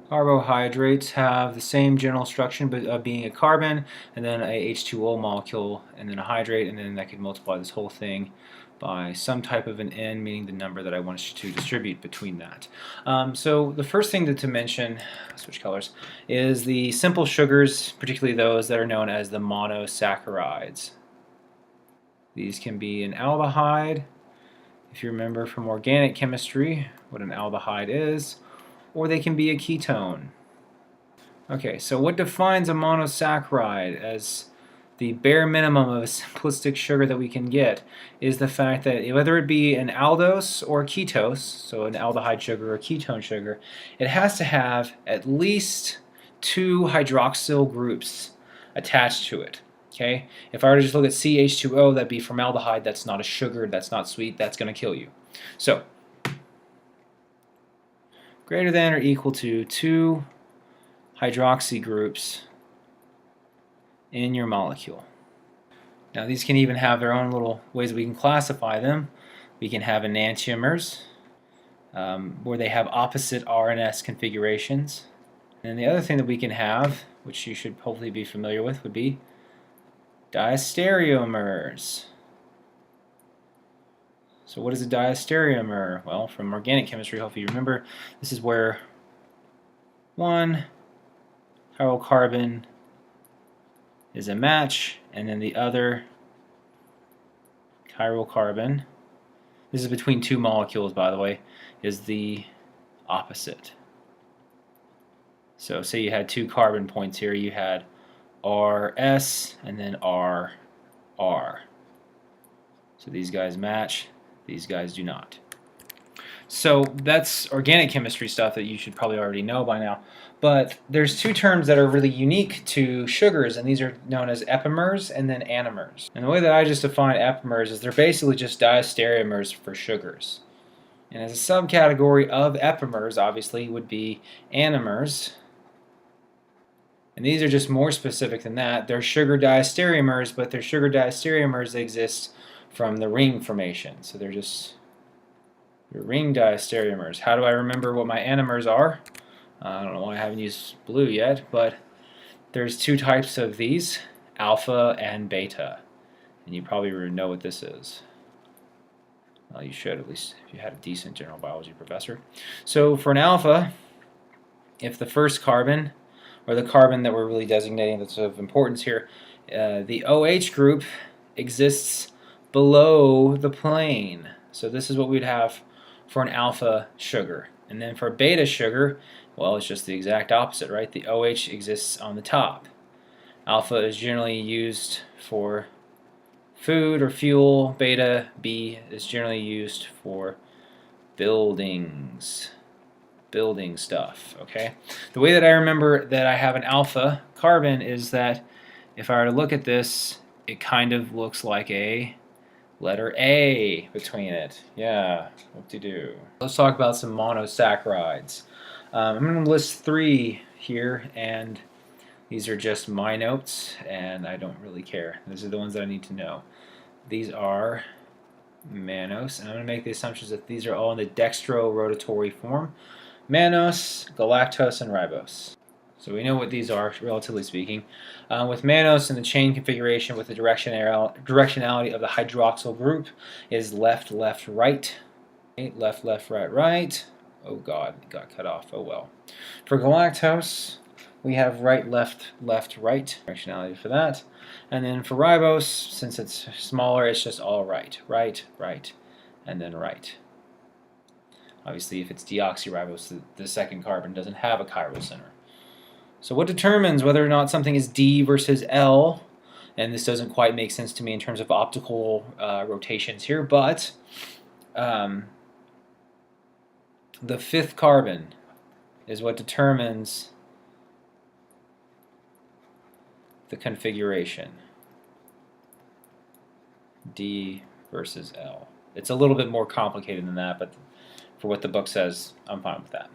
Carbohydrates have the same general structure, but of being a carbon and then a H2O molecule and then a hydrate, and then I could multiply this whole thing by some type of an n, meaning the number that I want to distribute between that. So the first thing to mention, switch colors, is the simple sugars, particularly those that are known as the monosaccharides. These can be an aldehyde, if you remember from organic chemistry what an aldehyde is, or they can be a ketone. Okay, so what defines a monosaccharide as the bare minimum of a simplistic sugar that we can get is the fact that whether it be an aldose or a ketose, so an aldehyde sugar or a ketone sugar, it has to have at least 2 hydroxyl groups attached to it. Okay? If I were to just look at CH2O, that'd be formaldehyde. That's not a sugar, that's not sweet, that's going to kill you. So, greater than or equal to 2 hydroxy groups in your molecule. Now these can even have their own little ways we can classify them. We can have enantiomers, where they have opposite R and S configurations. And the other thing that we can have, which you should hopefully be familiar with, would be diastereomers. So what is a diastereomer? Well, from organic chemistry, hopefully you remember, this is where one chiral carbon is a match, and then the other chiral carbon, this is between 2 molecules by the way, is the opposite. So say you had 2 carbon points here, you had RS and then RR. So these guys match, these guys do not. So that's organic chemistry stuff that you should probably already know by now. But there's 2 terms that are really unique to sugars, and these are known as epimers and then anomers. And the way that I just define epimers is they're basically just diastereomers for sugars. And as a subcategory of epimers, obviously, would be anomers. And these are just more specific than that. They're sugar diastereomers, but they're sugar diastereomers that exist from the ring formation. So they're just ring diastereomers. How do I remember what my anomers are? I don't know why I haven't used blue yet, but there's 2 types of these, alpha and beta. And you probably know what this is. Well, you should, at least if you had a decent general biology professor. So for an alpha, if the first carbon, or the carbon that we're really designating that's of importance here, the OH group exists below the plane. So this is what we'd have for an alpha sugar. And then for a beta sugar, well, it's just the exact opposite, right? The OH exists on the top. Alpha is generally used for food or fuel. Beta, B, is generally used for building stuff, okay? The way that I remember that I have an alpha carbon is that if I were to look at this, it kind of looks like a letter A between it. Yeah, whoop-de-doo. Let's talk about some monosaccharides. I'm going to list 3 here, and these are just my notes, and I don't really care. These are the ones that I need to know. These are mannose, and I'm going to make the assumptions that these are all in the dextrorotatory form. Mannose, galactose, and ribose. So we know what these are, relatively speaking. With mannose in the chain configuration with the directionality of the hydroxyl group is left, left, right. Okay, left, left, right, right. Oh God, it got cut off. Oh well. For galactose, we have right, left, left, right. Directionality for that. And then for ribose, since it's smaller, it's just all right. Right, right, and then right. Obviously, if it's deoxyribose, the second carbon doesn't have a chiral center. So what determines whether or not something is D versus L? And this doesn't quite make sense to me in terms of optical rotations here, but the 5th carbon is what determines the configuration. D versus L. It's a little bit more complicated than that, but for what the book says, I'm fine with that.